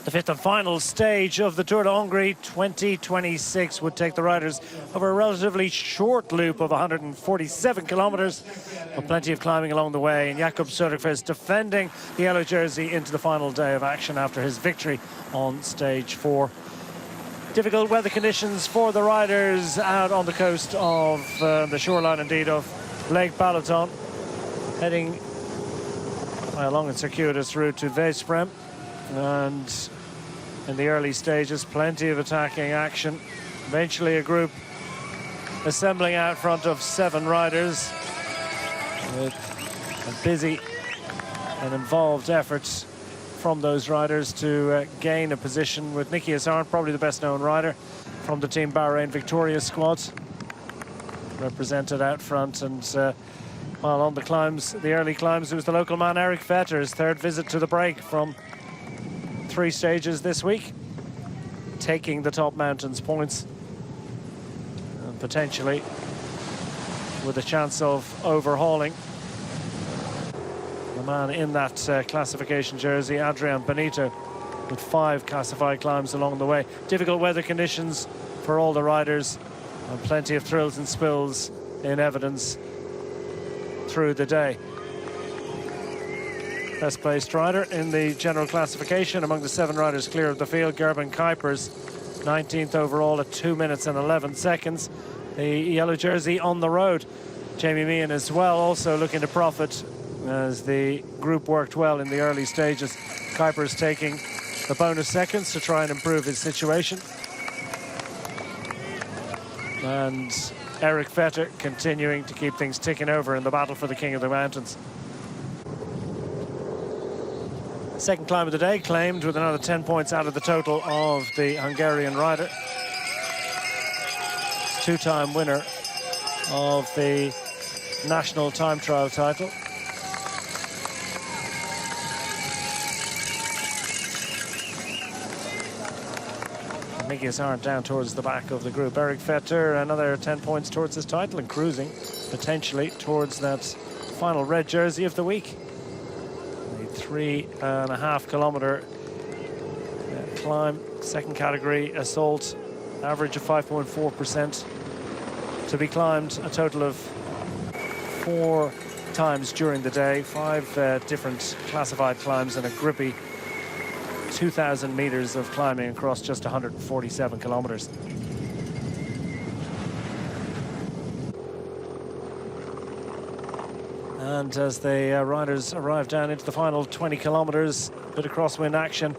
The fifth and final stage of the Tour de Hongrie 2026 would take the riders over a relatively short loop of 147 kilometers, with plenty of climbing along the way. And Jakob Söderqvist defending the yellow jersey into the final day of action after his victory on stage 4. Difficult weather conditions for the riders out on the coast of the shoreline, indeed, of Lake Balaton, heading along a circuitous route to Vesprem. And in the early stages, plenty of attacking action. Eventually a group assembling out front of 7 riders with a busy and involved efforts from those riders to gain a position, with Nicky Hazard, probably the best known rider from the Team Bahrain Victoria squad, represented out front. And while on the climbs, the early climbs, it was the local man Eric Vetter, his third visit to the break from 3 stages this week, taking the top mountains points and potentially with a chance of overhauling the man in that classification jersey, Adrian Benito, with 5 classified climbs along the way. Difficult weather conditions for all the riders, and plenty of thrills and spills in evidence through the day. Best placed rider in the general classification among the 7 riders clear of the field, Gerben Kuipers, 19th overall at 2 minutes and 11 seconds. The yellow jersey on the road, Jamie Meehan as well, also looking to profit as the group worked well in the early stages. Kuipers taking the bonus seconds to try and improve his situation. And Eric Vetter continuing to keep things ticking over in the battle for the King of the Mountains. Second climb of the day claimed with another 10 points out of the total of the Hungarian rider. 2-time winner of the national time trial title. Nicky Hazard down towards the back of the group. Eric Vetter, another 10 points towards his title and cruising potentially towards that final red jersey of the week. 3.5 kilometer climb, second category assault, average of 5.4% to be climbed a total of 4 times during the day. 5 different classified climbs and a grippy 2,000 meters of climbing across just 147 kilometers. And as the riders arrive down into the final 20 kilometers, bit of crosswind action.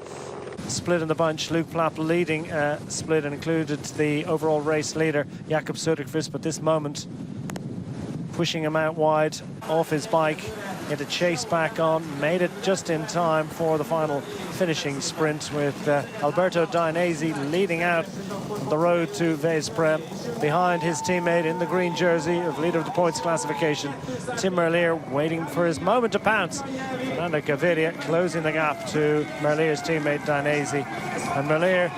Split in the bunch, Luke Plapp leading split, and included the overall race leader, Jakob Söderqvist, but this moment pushing him out wide off his bike into chase back on. Made it just in time for the final finishing sprint, with Alberto Dainese leading out on the road to Vesprem. Behind his teammate in the green jersey of leader of the points classification, Tim Merlier, waiting for his moment to pounce. Fernando Gaviria closing the gap to Merlier's teammate Dainese. And Merlier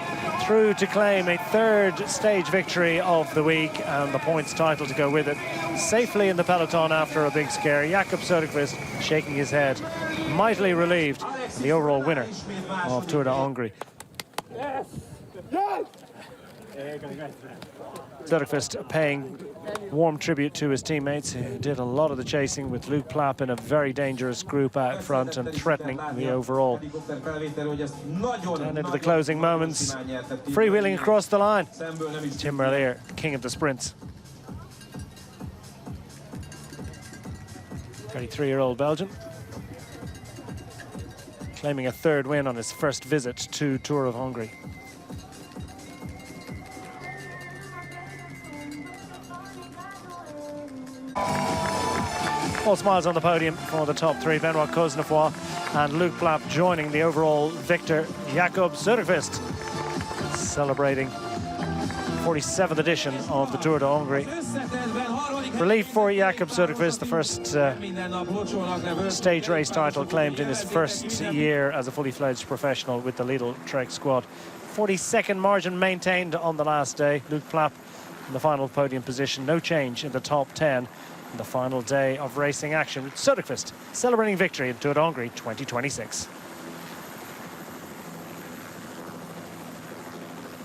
through to claim a 3rd stage victory of the week and the points title to go with it. Safely in the peloton after a big scare. Jakob Söderqvist shaking his head, mightily relieved, the overall winner of Tour de Hongrie. Yes. Yes. Söderqvist paying warm tribute to his teammates, who did a lot of the chasing, with Luke Plapp in a very dangerous group out front and threatening the overall. Down into the closing moments, freewheeling across the line, Tim Merlier, king of the sprints. 33-year-old Belgian, claiming a 3rd win on his first visit to Tour of Hongrie. All smiles on the podium for the top 3. Benoit Cosnefroy and Luke Plapp joining the overall victor, Jakob Söderqvist, celebrating 47th edition of the Tour de Hongrie. Relief for Jakob Söderqvist, the first stage race title claimed in his first year as a fully fledged professional with the Lidl Trek squad. 42nd margin maintained on the last day. Luke Plapp in the final podium position. No change in the top 10 in the final day of racing action. Söderqvist celebrating victory in Tour de Hongrie 2026.